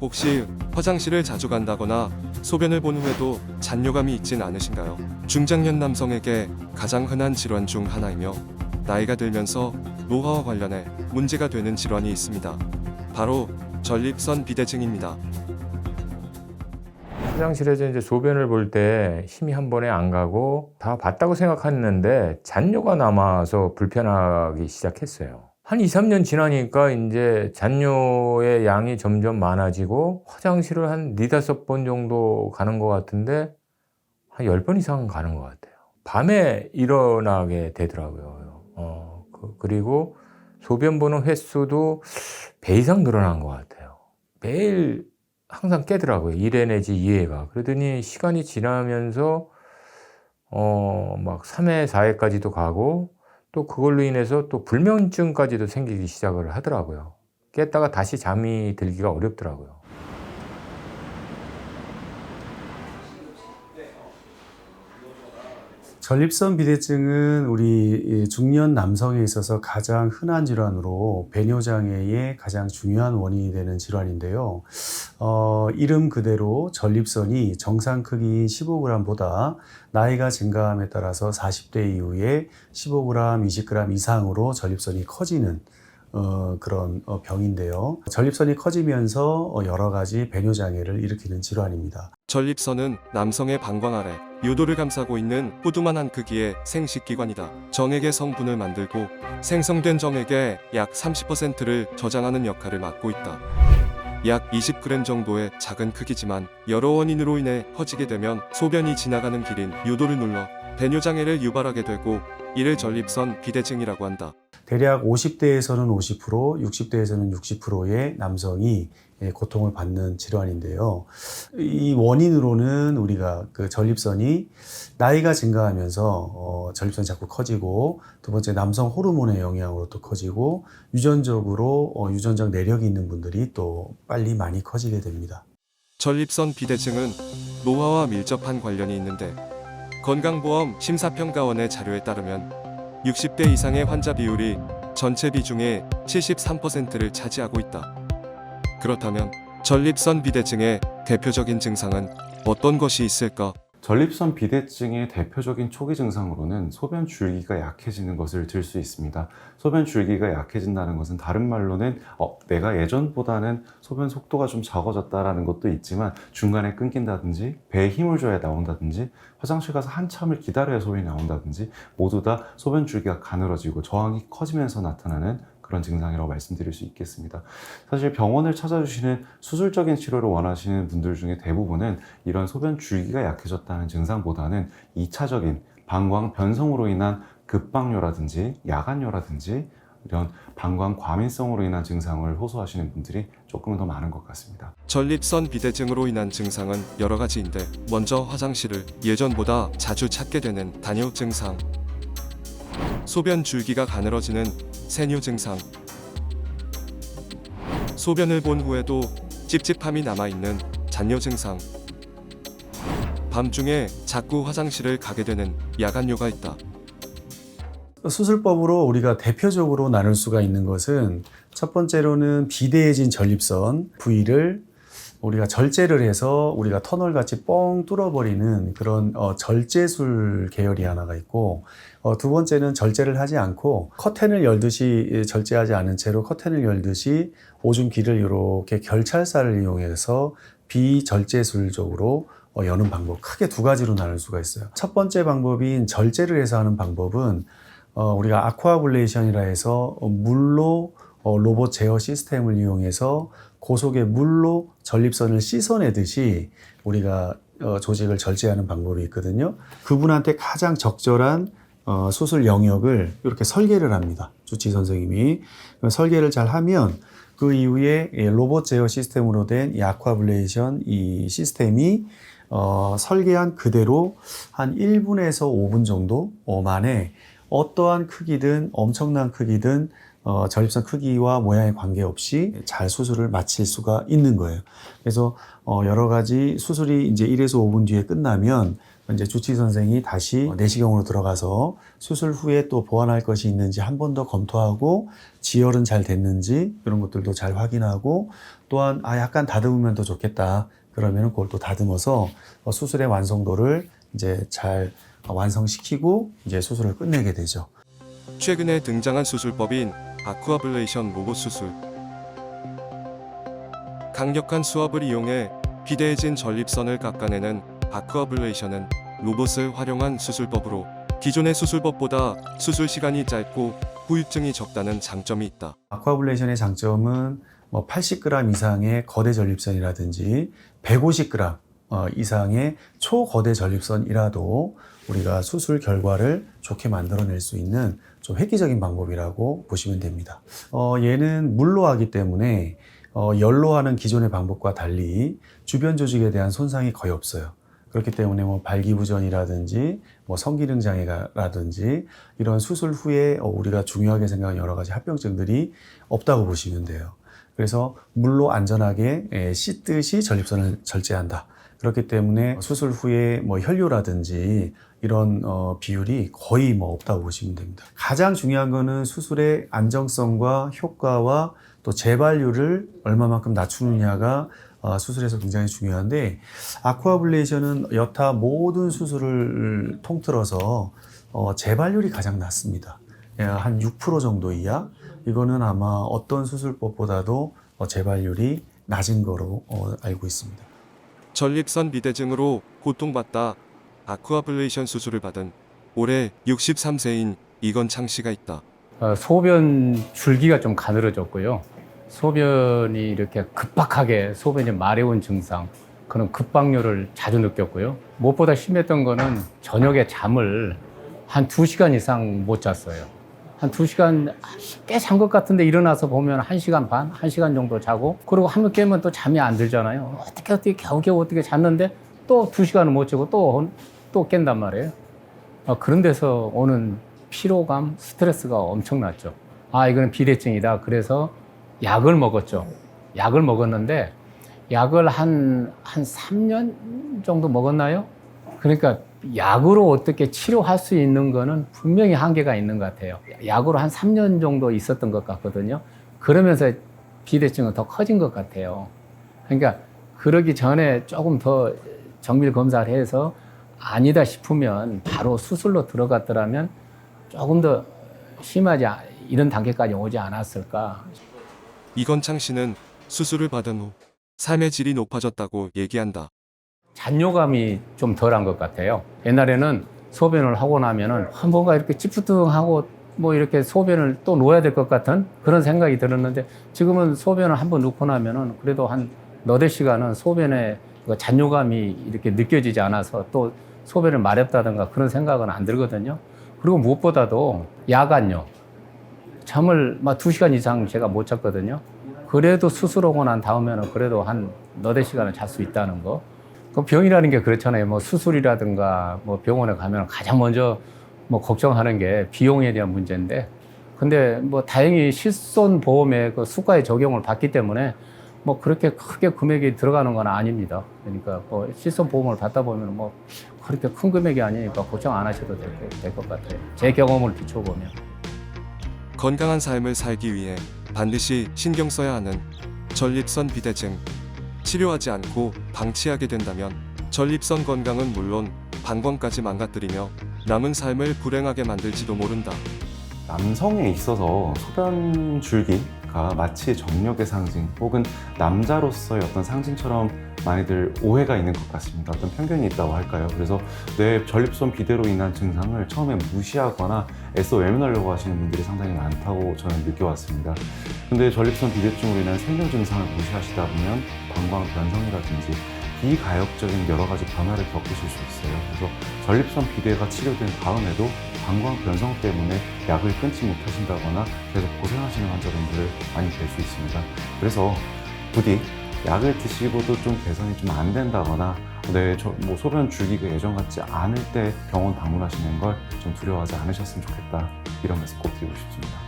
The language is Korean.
혹시 화장실을 자주 간다거나 소변을 본 후에도 잔뇨감이 있진 않으신가요? 중장년 남성에게 가장 흔한 질환 중 하나이며 나이가 들면서 노화와 관련해 문제가 되는 질환이 있습니다. 바로 전립선 비대증입니다. 화장실에서 이제 소변을 볼 때 힘이 한 번에 안 가고 다 봤다고 생각했는데 잔뇨가 남아서 불편하기 시작했어요. 한 2, 3년 지나니까 이제 잔뇨의 양이 점점 많아지고 화장실을 한 4, 5번 정도 가는 것 같은데 한 10번 이상 가는 것 같아요. 밤에 일어나게 되더라고요. 그리고 소변 보는 횟수도 배 이상 늘어난 것 같아요. 매일 항상 깨더라고요. 1회 내지 2회가. 그러더니 시간이 지나면서 막 3회, 4회까지도 가고 또 그걸로 인해서 또 불면증까지도 생기기 시작을 하더라고요. 깼다가 다시 잠이 들기가 어렵더라고요. 전립선 비대증은 우리 중년 남성에 있어서 가장 흔한 질환으로 배뇨장애의 가장 중요한 원인이 되는 질환인데요. 이름 그대로 전립선이 정상 크기인 15g보다 나이가 증가함에 따라서 40대 이후에 15g, 20g 이상으로 전립선이 커지는 그런 병인데요. 전립선이 커지면서 여러 가지 배뇨장애를 일으키는 질환입니다. 전립선은 남성의 방광 아래 요도를 감싸고 있는 호두만한 크기의 생식기관이다. 정액의 성분을 만들고 생성된 정액의 약 30%를 저장하는 역할을 맡고 있다. 약 20g 정도의 작은 크기지만 여러 원인으로 인해 커지게 되면 소변이 지나가는 길인 요도를 눌러 배뇨장애를 유발하게 되고 이를 전립선 비대증이라고 한다. 대략 50대에서는 50%, 60대에서는 60%의 남성이 고통을 받는 질환인데요. 이 원인으로는 우리가 그 전립선이 나이가 증가하면서 전립선이 자꾸 커지고, 두 번째 남성 호르몬의 영향으로 또 커지고, 유전적으로 유전적 내력이 있는 분들이 또 빨리 많이 커지게 됩니다. 전립선 비대증은 노화와 밀접한 관련이 있는데 건강보험 심사평가원의 자료에 따르면 60대 이상의 환자 비율이 전체 비중의 73%를 차지하고 있다. 그렇다면 전립선 비대증의 대표적인 증상은 어떤 것이 있을까? 전립선 비대증의 대표적인 초기 증상으로는 소변 줄기가 약해지는 것을 들 수 있습니다. 소변 줄기가 약해진다는 것은 다른 말로는 내가 예전보다는 소변 속도가 좀 적어졌다라는 것도 있지만 중간에 끊긴다든지 배에 힘을 줘야 나온다든지 화장실 가서 한참을 기다려야 소변이 나온다든지 모두 다 소변 줄기가 가늘어지고 저항이 커지면서 나타나는 그런 증상이라고 말씀드릴 수 있겠습니다. 사실 병원을 찾아주시는 수술적인 치료를 원하시는 분들 중에 대부분은 이런 소변 줄기가 약해졌다는 증상보다는 2차적인 방광 변성으로 인한 급박뇨라든지 야간뇨라든지 이런 방광 과민성으로 인한 증상을 호소하시는 분들이 조금은 더 많은 것 같습니다. 전립선 비대증으로 인한 증상은 여러 가지인데 먼저 화장실을 예전보다 자주 찾게 되는 다뇨 증상, 소변 줄기가 가늘어지는 세뇨 증상, 소변을 본 후에도 찝찝함이 남아있는 잔뇨 증상, 밤중에 자꾸 화장실을 가게 되는 야간뇨가 있다. 수술법으로 우리가 대표적으로 나눌 수가 있는 것은 첫 번째로는 비대해진 전립선 부위를 우리가 절제를 해서 우리가 터널같이 뻥 뚫어버리는 그런 절제술 계열이 하나가 있고, 두 번째는 절제를 하지 않고 커튼을 열듯이 절제하지 않은 채로 커튼을 열듯이 오줌기를 이렇게 결찰살을 이용해서 비절제술적으로 여는 방법, 크게 두 가지로 나눌 수가 있어요. 첫 번째 방법인 절제를 해서 하는 방법은 우리가 아쿠아블레이션이라 해서 물로 로봇 제어 시스템을 이용해서 고속의 물로 전립선을 씻어내듯이 우리가 조직을 절제하는 방법이 있거든요. 그분한테 가장 적절한 수술 영역을 이렇게 설계를 합니다. 주치 선생님이. 설계를 잘 하면 그 이후에 로봇 제어 시스템으로 된 이 아쿠아블레이션 이 시스템이 설계한 그대로 한 1분에서 5분 정도 만에 어떠한 크기든 엄청난 크기든 전립선 크기와 모양에 관계없이 잘 수술을 마칠 수가 있는 거예요. 그래서 여러 가지 수술이 이제 1에서 5분 뒤에 끝나면 이제 주치 선생이 다시 내시경으로 들어가서 수술 후에 또 보완할 것이 있는지 한 번 더 검토하고 지혈은 잘 됐는지 이런 것들도 잘 확인하고 또한 약간 다듬으면 더 좋겠다. 그러면 그걸 또 다듬어서 수술의 완성도를 이제 잘 완성시키고 이제 수술을 끝내게 되죠. 최근에 등장한 수술법인 아쿠아블레이션 로봇 수술. 강력한 수압을 이용해 비대해진 전립선을 깎아내는 아쿠아블레이션은 로봇을 활용한 수술법으로 기존의 수술법보다 수술 시간이 짧고 후유증이 적다는 장점이 있다. 아쿠아블레이션의 장점은 80g 이상의 거대 전립선이라든지 150g 이상의 초거대 전립선이라도 우리가 수술 결과를 좋게 만들어낼 수 있는 좀 획기적인 방법이라고 보시면 됩니다. 얘는 물로 하기 때문에 열로 하는 기존의 방법과 달리 주변 조직에 대한 손상이 거의 없어요. 그렇기 때문에 발기부전이라든지 성기능 장애라든지 이런 수술 후에 우리가 중요하게 생각하는 여러 가지 합병증들이 없다고 보시면 돼요. 그래서 물로 안전하게 씻듯이 전립선을 절제한다. 그렇기 때문에 수술 후에 혈뇨라든지 이런 비율이 거의 없다고 보시면 됩니다. 가장 중요한 거는 수술의 안정성과 효과와 또 재발률을 얼마만큼 낮추느냐가 수술에서 굉장히 중요한데, 아쿠아블레이션은 여타 모든 수술을 통틀어서 재발률이 가장 낮습니다. 한 6% 정도 이하. 이거는 아마 어떤 수술법보다도 재발률이 낮은 거로 알고 있습니다. 전립선 비대증으로 고통받다 아쿠아블레이션 수술을 받은 올해 63세인 이건창 씨가 있다. 소변 줄기가 좀 가늘어졌고요. 소변이 이렇게 급박하게 소변이 마려운 증상, 그런 급박요를 자주 느꼈고요. 무엇보다 심했던 거는 저녁에 잠을 한 2시간 이상 못 잤어요. 한 2시간 꽤 잔 것 같은데 일어나서 보면 1시간 반, 1시간 정도 자고, 그리고 한번 깨면 또 잠이 안 들잖아요. 어떻게 겨우겨우 어떻게 잤는데 또 2시간을 못 자고 또 깬단 말이에요. 그런 데서 오는 피로감, 스트레스가 엄청났죠. 이거는 비대증이다. 그래서 약을 먹었죠. 약을 먹었는데 약을 한 3년 정도 먹었나요? 그러니까 약으로 어떻게 치료할 수 있는 거는 분명히 한계가 있는 것 같아요. 약으로 한 3년 정도 있었던 것 같거든요. 그러면서 비대증은 더 커진 것 같아요. 그러니까 그러기 전에 조금 더 정밀 검사를 해서 아니다 싶으면 바로 수술로 들어갔더라면 조금 더 심하지 이런 단계까지 오지 않았을까. 이건창 씨는 수술을 받은 후 삶의 질이 높아졌다고 얘기한다. 잔뇨감이 좀 덜한 것 같아요. 옛날에는 소변을 하고 나면은 뭔가 이렇게 찌뿌둥하고 이렇게 소변을 또 놓아야 될 것 같은 그런 생각이 들었는데, 지금은 소변을 한번 놓고 나면은 그래도 한 너댓 시간은 소변에 잔뇨감이 이렇게 느껴지지 않아서 또 소변을 마렵다든가 그런 생각은 안 들거든요. 그리고 무엇보다도 야간요. 잠을 2시간 이상 제가 못 잤거든요. 그래도 수술하고 난 다음에는 그래도 한 너댓 시간을 잘 수 있다는 거. 그 병이라는 게 그렇잖아요. 수술이라든가 병원에 가면 가장 먼저 걱정하는 게 비용에 대한 문제인데, 근데 다행히 실손보험에 그 수가의 적용을 받기 때문에 그렇게 크게 금액이 들어가는 건 아닙니다. 그러니까 실손보험을 받다 보면 그렇게 큰 금액이 아니니까 걱정 안 하셔도 될 것 같아요. 제 경험을 비춰보면. 건강한 삶을 살기 위해 반드시 신경 써야 하는 전립선 비대증. 치료하지 않고 방치하게 된다면 전립선 건강은 물론 방광까지 망가뜨리며 남은 삶을 불행하게 만들지도 모른다. 남성에 있어서 소변 줄기가 마치 정력의 상징 혹은 남자로서의 어떤 상징처럼 많이들 오해가 있는 것 같습니다. 어떤 편견이 있다고 할까요? 그래서 내 전립선 비대로 인한 증상을 처음에 무시하거나 애써 외면하려고 하시는 분들이 상당히 많다고 저는 느껴왔습니다. 근데 전립선 비대증으로 인한 생명 증상을 무시하시다 보면 방광 변성이라든지 비가역적인 여러 가지 변화를 겪으실 수 있어요. 그래서 전립선 비대가 치료된 다음에도 방광 변성 때문에 약을 끊지 못하신다거나 계속 고생하시는 환자분들 많이 뵐 수 있습니다. 그래서 부디 약을 드시고도 좀 개선이 좀 안 된다거나 소변 줄기가 예전 같지 않을 때 병원 방문하시는 걸 좀 두려워하지 않으셨으면 좋겠다, 이런 말씀 꼭 드리고 싶습니다.